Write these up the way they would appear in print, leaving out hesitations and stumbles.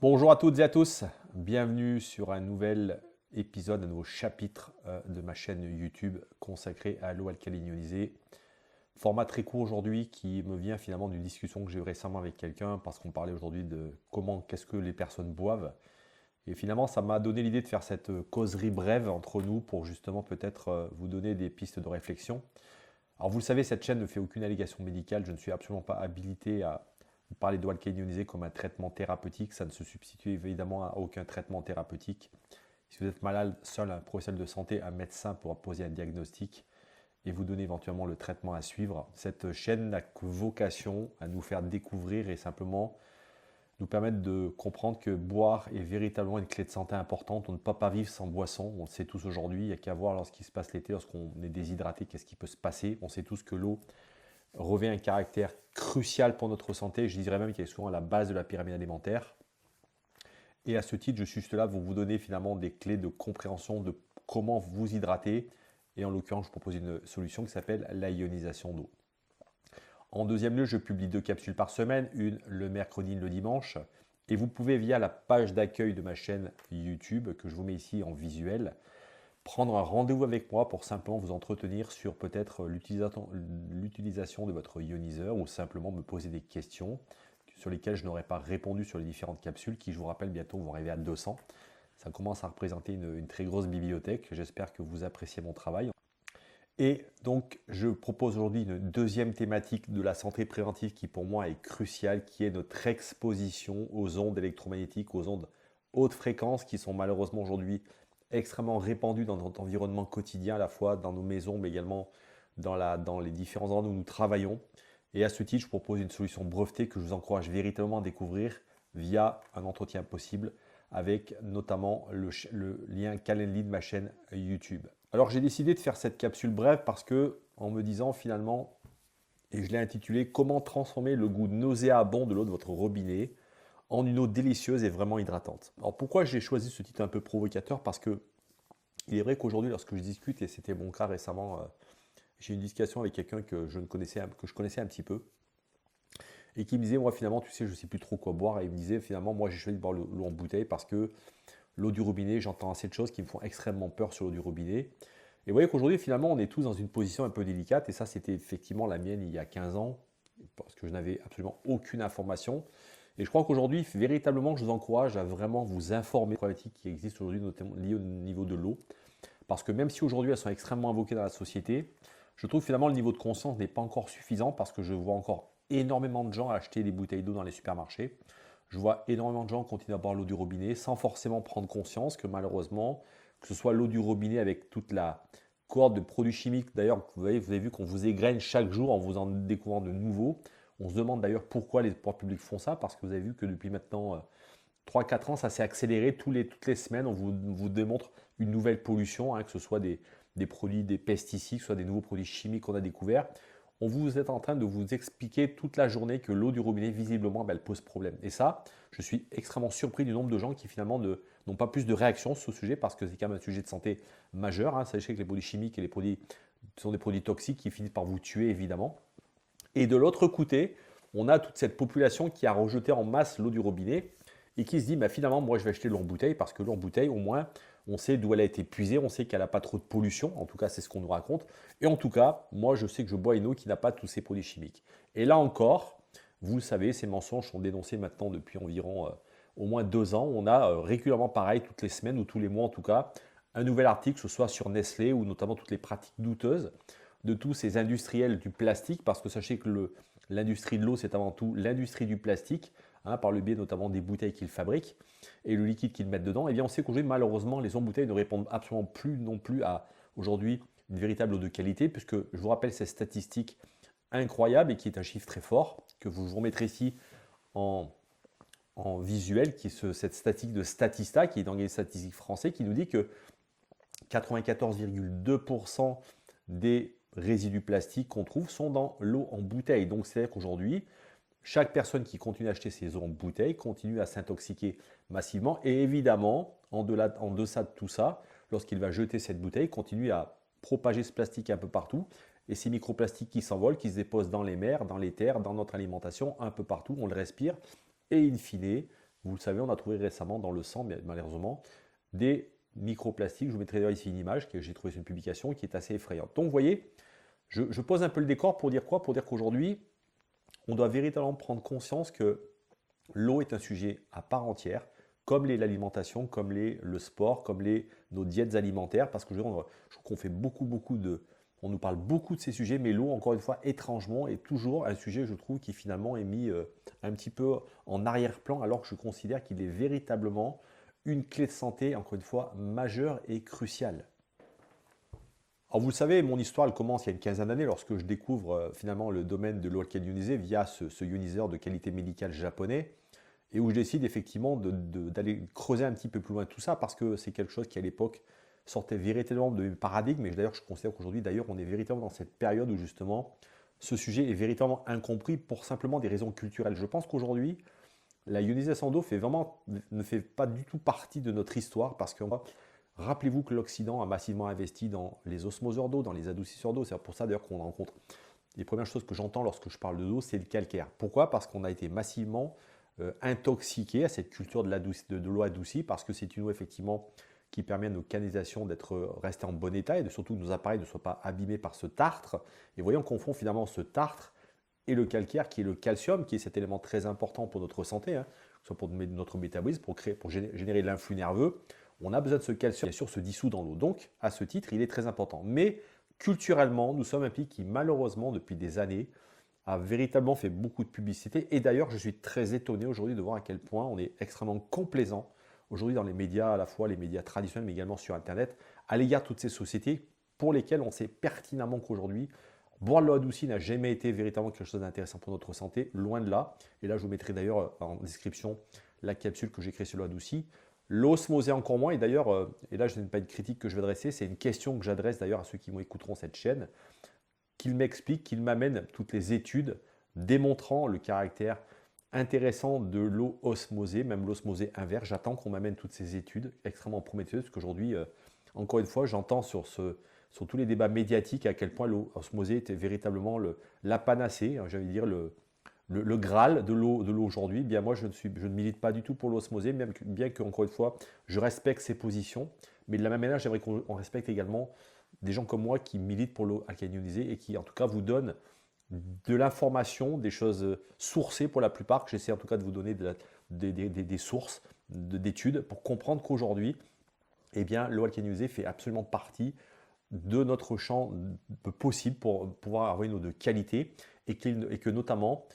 Bonjour à toutes et à tous, bienvenue sur un nouvel épisode, un nouveau chapitre de ma chaîne YouTube consacrée à l'eau alcaline ionisée. Format très court aujourd'hui qui me vient finalement d'une discussion que j'ai eue récemment avec quelqu'un parce qu'on parlait aujourd'hui de qu'est-ce que les personnes boivent. Et finalement, ça m'a donné l'idée de faire cette causerie brève entre nous pour justement peut-être vous donner des pistes de réflexion. Alors vous le savez, cette chaîne ne fait aucune allégation médicale, je ne suis absolument pas habilité à vous parler d'eau alcaline ionisée comme un traitement thérapeutique, ça ne se substitue évidemment à aucun traitement thérapeutique. Si vous êtes malade, seul un professionnel de santé, un médecin pourra poser un diagnostic et vous donner éventuellement le traitement à suivre. Cette chaîne n'a que vocation à nous faire découvrir et simplement nous permettre de comprendre que boire est véritablement une clé de santé importante. On ne peut pas vivre sans boisson, on le sait tous aujourd'hui, il n'y a qu'à voir lorsqu'il se passe l'été, lorsqu'on est déshydraté, qu'est-ce qui peut se passer. On sait tous que l'eau revêt un caractère crucial pour notre santé, je dirais même qu'elle est souvent à la base de la pyramide alimentaire. Et à ce titre, je suis juste là pour vous donner finalement des clés de compréhension de comment vous hydrater. Et en l'occurrence, je vous propose une solution qui s'appelle la ionisation d'eau. En deuxième lieu, je publie 2 capsules par semaine, une le mercredi, une le dimanche. Et vous pouvez via la page d'accueil de ma chaîne YouTube, que je vous mets ici en visuel, prendre un rendez-vous avec moi pour simplement vous entretenir sur peut-être l'utilisation de votre ioniseur ou simplement me poser des questions sur lesquelles je n'aurais pas répondu sur les différentes capsules qui, je vous rappelle, bientôt vont arriver à 200. Ça commence à représenter une très grosse bibliothèque. J'espère que vous appréciez mon travail. Et donc, je propose aujourd'hui une deuxième thématique de la santé préventive qui pour moi est cruciale, qui est notre exposition aux ondes électromagnétiques, aux ondes haute fréquence qui sont malheureusement aujourd'hui extrêmement répandues dans notre environnement quotidien, à la fois dans nos maisons, mais également dans les différents endroits où nous travaillons. Et à ce titre, je propose une solution brevetée que je vous encourage véritablement à découvrir via un entretien possible avec notamment le lien Calendly de ma chaîne YouTube. Alors j'ai décidé de faire cette capsule brève parce que, en me disant finalement, et je l'ai intitulé Comment transformer le goût nauséabond de l'eau de votre robinet en une eau délicieuse et vraiment hydratante. Alors pourquoi j'ai choisi ce titre un peu provocateur? Parce que il est vrai qu'aujourd'hui, lorsque je discute, et c'était mon cas récemment, j'ai eu une discussion avec quelqu'un que je connaissais un petit peu, et qui me disait, moi finalement, tu sais, je ne sais plus trop quoi boire, et il me disait, finalement, moi j'ai choisi de boire l'eau en bouteille parce que l'eau du robinet, j'entends assez de choses qui me font extrêmement peur sur l'eau du robinet. Et vous voyez qu'aujourd'hui, finalement, on est tous dans une position un peu délicate, et ça, c'était effectivement la mienne il y a 15 ans, parce que je n'avais absolument aucune information. Et je crois qu'aujourd'hui, véritablement, je vous encourage à vraiment vous informer des problématiques qui existent aujourd'hui, notamment liées au niveau de l'eau. Parce que même si aujourd'hui, elles sont extrêmement invoquées dans la société, je trouve finalement le niveau de conscience n'est pas encore suffisant parce que je vois encore énormément de gens acheter des bouteilles d'eau dans les supermarchés. Je vois énormément de gens continuer à boire l'eau du robinet sans forcément prendre conscience que malheureusement, que ce soit l'eau du robinet avec toute la cohorte de produits chimiques, d'ailleurs, vous avez vu qu'on vous égrène chaque jour en vous en découvrant de nouveaux. On se demande d'ailleurs pourquoi les pouvoirs publics font ça, parce que vous avez vu que depuis maintenant 3-4 ans, ça s'est accéléré. Toutes les semaines, on vous démontre une nouvelle pollution, hein, que ce soit des produits, des pesticides, que ce soit des nouveaux produits chimiques qu'on a découverts. On vous est en train de vous expliquer toute la journée que l'eau du robinet, visiblement, elle pose problème. Et ça, je suis extrêmement surpris du nombre de gens qui finalement n'ont pas plus de réactions sur ce sujet parce que c'est quand même un sujet de santé majeur. Hein. Sachez que les produits chimiques et les produits sont des produits toxiques qui finissent par vous tuer, évidemment. Et de l'autre côté, on a toute cette population qui a rejeté en masse l'eau du robinet et qui se dit, bah, finalement, moi, je vais acheter l'eau en bouteille parce que l'eau en bouteille, au moins, on sait d'où elle a été puisée, on sait qu'elle n'a pas trop de pollution, en tout cas, c'est ce qu'on nous raconte. Et en tout cas, moi, je sais que je bois une eau qui n'a pas tous ces produits chimiques. Et là encore, vous le savez, ces mensonges sont dénoncés maintenant depuis environ au moins 2 ans. On a régulièrement, pareil, toutes les semaines ou tous les mois en tout cas, un nouvel article, que ce soit sur Nestlé ou notamment toutes les pratiques douteuses de tous ces industriels du plastique, parce que sachez que l'industrie de l'eau, c'est avant tout l'industrie du plastique, hein, par le biais notamment des bouteilles qu'ils fabriquent et le liquide qu'ils mettent dedans. Et bien on sait qu'aujourd'hui, malheureusement, les eaux en bouteille ne répondent absolument plus non plus à aujourd'hui une véritable eau de qualité, puisque je vous rappelle cette statistique incroyable et qui est un chiffre très fort, que je vous remettrai ici en, visuel, qui est cette statistique de Statista, qui est dans les statistiques français, qui nous dit que 94,2% des résidus plastiques qu'on trouve sont dans l'eau en bouteille. Donc c'est-à-dire qu'aujourd'hui, chaque personne qui continue à acheter ses eaux en bouteille continue à s'intoxiquer massivement. Et évidemment, en deçà de tout ça, lorsqu'il va jeter cette bouteille, continue à propager ce plastique un peu partout. Et ces microplastiques qui s'envolent, qui se déposent dans les mers, dans les terres, dans notre alimentation, un peu partout, on le respire. Et in fine, Vous le savez, on a trouvé récemment dans le sang, malheureusement, des microplastiques. Je vous mettrai d'ailleurs ici une image que j'ai trouvée sur une publication qui est assez effrayante. Donc vous voyez, je pose un peu le décor pour dire quoi? Pour dire qu'aujourd'hui, on doit véritablement prendre conscience que l'eau est un sujet à part entière, comme l'alimentation, comme le sport, comme nos diètes alimentaires, parce que je trouve qu'on fait on nous parle beaucoup de ces sujets, mais l'eau, encore une fois, étrangement, est toujours un sujet, je trouve, qui finalement est mis un petit peu en arrière-plan, alors que je considère qu'il est véritablement une clé de santé, encore une fois, majeure et cruciale. Alors vous le savez, mon histoire elle commence il y a une quinzaine d'années lorsque je découvre finalement le domaine de l'eau alcaline ionisée via ce ioniseur de qualité médicale japonais et où je décide effectivement d'aller creuser un petit peu plus loin tout ça parce que c'est quelque chose qui à l'époque sortait véritablement de mes paradigmes et d'ailleurs je considère qu'aujourd'hui d'ailleurs on est véritablement dans cette période où justement ce sujet est véritablement incompris pour simplement des raisons culturelles. Je pense qu'aujourd'hui la ionisation d'eau ne fait pas du tout partie de notre histoire parce que rappelez-vous que l'Occident a massivement investi dans les osmoseurs d'eau, dans les adoucisseurs d'eau. C'est pour ça d'ailleurs qu'on rencontre. Les premières choses que j'entends lorsque je parle de l'eau, c'est le calcaire. Pourquoi? Parce qu'on a été massivement intoxiqué à cette culture de l'eau adoucie, parce que c'est une eau effectivement qui permet à nos canalisations d'être restées en bon état et surtout que nos appareils ne soient pas abîmés par ce tartre. Et voyons qu'on confond finalement ce tartre et le calcaire qui est le calcium, qui est cet élément très important pour notre santé, hein, que ce soit pour notre métabolisme, pour générer l'influx nerveux. On a besoin de ce calcium, bien sûr, se dissout dans l'eau. Donc, à ce titre, il est très important. Mais culturellement, nous sommes un pays qui, malheureusement, depuis des années, a véritablement fait beaucoup de publicité. Et d'ailleurs, je suis très étonné aujourd'hui de voir à quel point on est extrêmement complaisant aujourd'hui dans les médias, à la fois les médias traditionnels, mais également sur Internet, à l'égard de toutes ces sociétés pour lesquelles on sait pertinemment qu'aujourd'hui, boire de l'eau adoucie n'a jamais été véritablement quelque chose d'intéressant pour notre santé, loin de là. Et là, je vous mettrai d'ailleurs en description la capsule que j'ai créée sur l'eau adoucie. L'osmosée encore moins, et d'ailleurs, et là je n'ai pas une critique que je vais adresser, c'est une question que j'adresse d'ailleurs à ceux qui m'écouteront cette chaîne, qu'ils m'expliquent, qu'ils m'amènent toutes les études démontrant le caractère intéressant de l'eau osmosée, même l'osmosée inverse. J'attends qu'on m'amène toutes ces études extrêmement prometteuses, parce qu'aujourd'hui, encore une fois, j'entends sur tous les débats médiatiques à quel point l'eau osmosée était véritablement la panacée, hein, j'allais dire le Graal de l'eau aujourd'hui. Eh bien moi, je ne milite pas du tout pour l'osmosée, bien que, encore une fois, je respecte ses positions. Mais de la même manière, j'aimerais qu'on respecte également des gens comme moi qui militent pour l'eau alcaline ionisée et qui, en tout cas, vous donnent de l'information, des choses sourcées pour la plupart, que j'essaie en tout cas de vous donner des sources d'études pour comprendre qu'aujourd'hui, eh bien, l'eau alcaline ionisée fait absolument partie de notre champ possible pour pouvoir avoir une eau de qualité et que notamment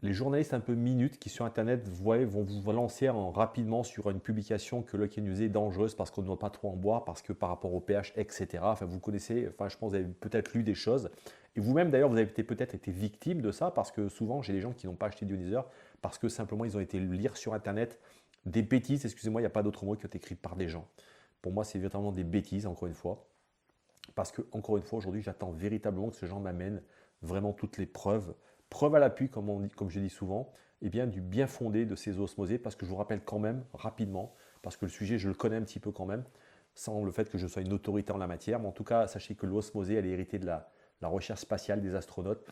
les journalistes un peu minutes qui sur Internet vont vous lancer rapidement sur une publication que l'eau alcaline ionisée est dangereuse parce qu'on ne doit pas trop en boire, parce que par rapport au pH, etc. Enfin, vous connaissez, enfin, je pense que vous avez peut-être lu des choses. Et vous-même, d'ailleurs, vous avez peut-être été victime de ça parce que souvent, j'ai des gens qui n'ont pas acheté d'ioniseur parce que simplement, ils ont été lire sur Internet des bêtises, excusez-moi, il n'y a pas d'autre mot, qui ont été écrites par des gens. Pour moi, c'est véritablement des bêtises, encore une fois. Parce que, encore une fois, aujourd'hui, j'attends véritablement que ce gens m'amènent vraiment toutes les preuves à l'appui, comme je dis souvent, et bien, du bien fondé de ces osmosées, parce que je vous rappelle quand même, rapidement, parce que le sujet, je le connais un petit peu quand même, sans le fait que je sois une autorité en la matière, mais en tout cas, sachez que l'osmosée, elle est héritée de la recherche spatiale des astronautes.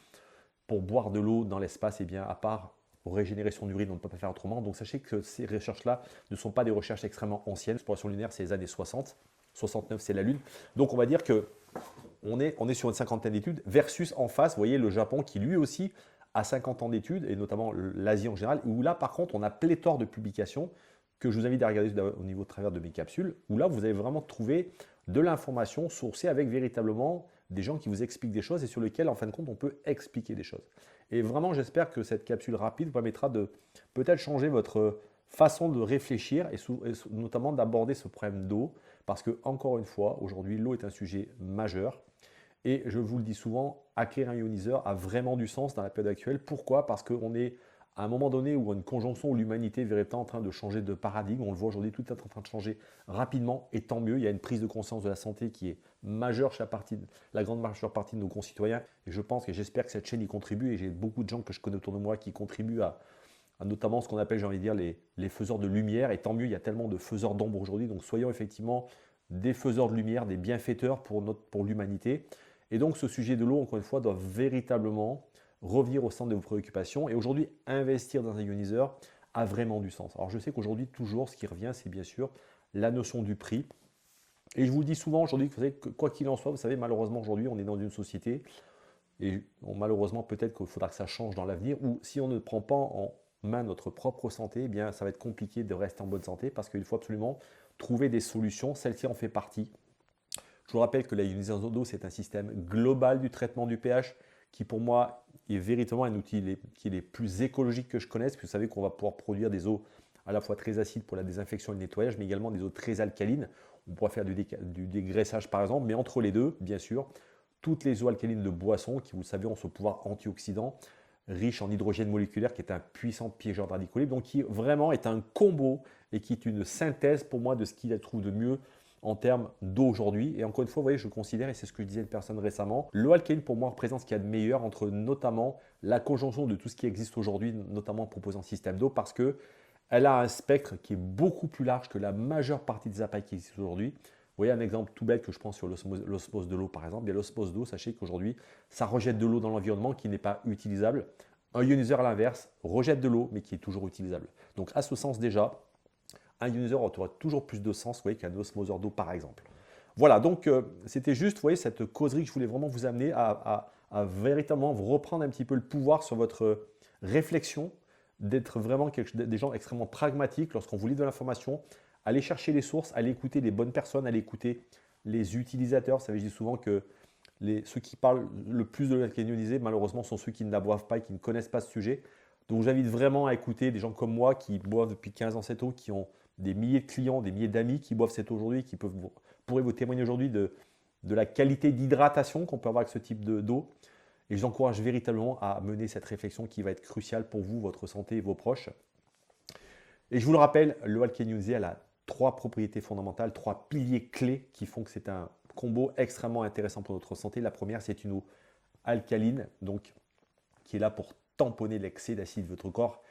Pour boire de l'eau dans l'espace, et bien, à part régénérer son urine, on ne peut pas faire autrement. Donc, sachez que ces recherches-là ne sont pas des recherches extrêmement anciennes. L'exploration lunaire, c'est les années 60. 69, c'est la Lune. Donc, on va dire que on est sur une cinquantaine d'études versus en face, vous voyez, le Japon qui lui aussi a 50 ans d'études, et notamment l'Asie en général, où là, par contre, on a pléthore de publications que je vous invite à regarder au niveau de travers de mes capsules, où là, vous allez vraiment trouver de l'information sourcée avec véritablement des gens qui vous expliquent des choses et sur lesquels, en fin de compte, on peut expliquer des choses. Et vraiment, j'espère que cette capsule rapide vous permettra de peut-être changer votre façon de réfléchir et notamment d'aborder ce problème d'eau, parce que, encore une fois, aujourd'hui, l'eau est un sujet majeur. Et je vous le dis souvent, acquérir un ioniseur a vraiment du sens dans la période actuelle. Pourquoi? Parce qu'on est à un moment donné où une conjonction où l'humanité est véritablement en train de changer de paradigme. On le voit aujourd'hui, tout est en train de changer rapidement et tant mieux. Il y a une prise de conscience de la santé qui est majeure chez la grande majeure partie de nos concitoyens. Et je pense et j'espère que cette chaîne y contribue. Et j'ai beaucoup de gens que je connais autour de moi qui contribuent à notamment ce qu'on appelle, j'ai envie de dire, les faiseurs de lumière. Et tant mieux, il y a tellement de faiseurs d'ombre aujourd'hui. Donc soyons effectivement des faiseurs de lumière, des bienfaiteurs pour l'humanité. Et donc ce sujet de l'eau, encore une fois, doit véritablement revenir au centre de vos préoccupations. Et aujourd'hui, investir dans un ioniseur a vraiment du sens. Alors je sais qu'aujourd'hui, toujours, ce qui revient, c'est bien sûr la notion du prix. Et je vous le dis souvent aujourd'hui, vous savez, que quoi qu'il en soit, vous savez, malheureusement aujourd'hui, on est dans une société, et malheureusement peut-être qu'il faudra que ça change dans l'avenir, où si on ne prend pas en main notre propre santé, eh bien ça va être compliqué de rester en bonne santé, parce qu'il faut absolument trouver des solutions. Celle-ci en fait partie. Je vous rappelle que la ionisation d'eau, c'est un système global du traitement du pH, qui pour moi est véritablement un outil qui est les plus écologiques que je connaisse, parce que vous savez qu'on va pouvoir produire des eaux à la fois très acides pour la désinfection et le nettoyage, mais également des eaux très alcalines. On pourra faire du dégraissage par exemple, mais entre les deux, bien sûr, toutes les eaux alcalines de boisson qui, vous le savez, ont ce pouvoir antioxydant, riche en hydrogène moléculaire, qui est un puissant piégeur de radicaux libres, donc qui vraiment est un combo et qui est une synthèse pour moi de ce qu'il trouve de mieux en termes d'eau aujourd'hui. Et encore une fois, vous voyez, je considère, et c'est ce que je disais à une personne récemment, l'eau alcaline pour moi représente ce qu'il y a de meilleur entre notamment la conjonction de tout ce qui existe aujourd'hui, notamment en proposant système d'eau, parce que elle a un spectre qui est beaucoup plus large que la majeure partie des appareils qui existent aujourd'hui. Vous voyez un exemple tout bête que je prends sur l'osmose de l'eau par exemple. Bien, l'osmose d'eau, sachez qu'aujourd'hui, ça rejette de l'eau dans l'environnement qui n'est pas utilisable. Un ioniseur à l'inverse rejette de l'eau mais qui est toujours utilisable. Donc à ce sens déjà, un ioniseur aura toujours plus de sens qu'un osmoseur d'eau par exemple. Voilà, donc c'était juste, vous voyez, cette causerie que je voulais vraiment vous amener à véritablement vous reprendre un petit peu le pouvoir sur votre réflexion, d'être vraiment des gens extrêmement pragmatiques lorsqu'on vous livre de l'information. Allez chercher les sources, allez écouter les bonnes personnes, allez écouter les utilisateurs. Vous savez, je dis souvent que ceux qui parlent le plus de l'alcaline ionisée, malheureusement, sont ceux qui ne la boivent pas et qui ne connaissent pas ce sujet. Donc, j'invite vraiment à écouter des gens comme moi qui boivent depuis 15 ans cette eau, qui ont des milliers de clients, des milliers d'amis qui boivent cette eau aujourd'hui, qui pourraient vous témoigner aujourd'hui de la qualité d'hydratation qu'on peut avoir avec ce type d'eau. Et je vous encourage véritablement à mener cette réflexion qui va être cruciale pour vous, votre santé et vos proches. Et je vous le rappelle, l'eau alcaline ionisée, elle a 3 propriétés fondamentales, 3 piliers clés qui font que c'est un combo extrêmement intéressant pour notre santé. La première, c'est une eau alcaline, donc qui est là pour tamponner l'excès d'acide de votre corps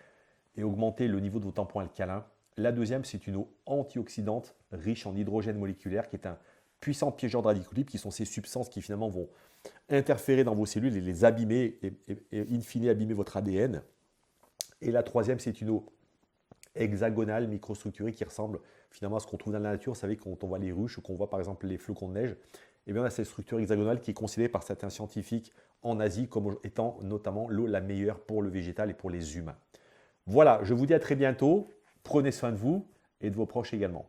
et augmenter le niveau de vos tampons alcalins. La deuxième, c'est une eau antioxydante riche en hydrogène moléculaire qui est un puissant piégeur de radicaux libres, qui sont ces substances qui finalement vont interférer dans vos cellules et les abîmer et in fine abîmer votre ADN. Et la troisième, c'est une eau hexagonale, microstructurée, qui ressemble finalement à ce qu'on trouve dans la nature. Vous savez, quand on voit les ruches ou qu'on voit par exemple les flocons de neige, eh bien, on a cette structure hexagonale qui est considérée par certains scientifiques en Asie comme étant notamment l'eau la meilleure pour le végétal et pour les humains. Voilà, je vous dis à très bientôt. Prenez soin de vous et de vos proches également.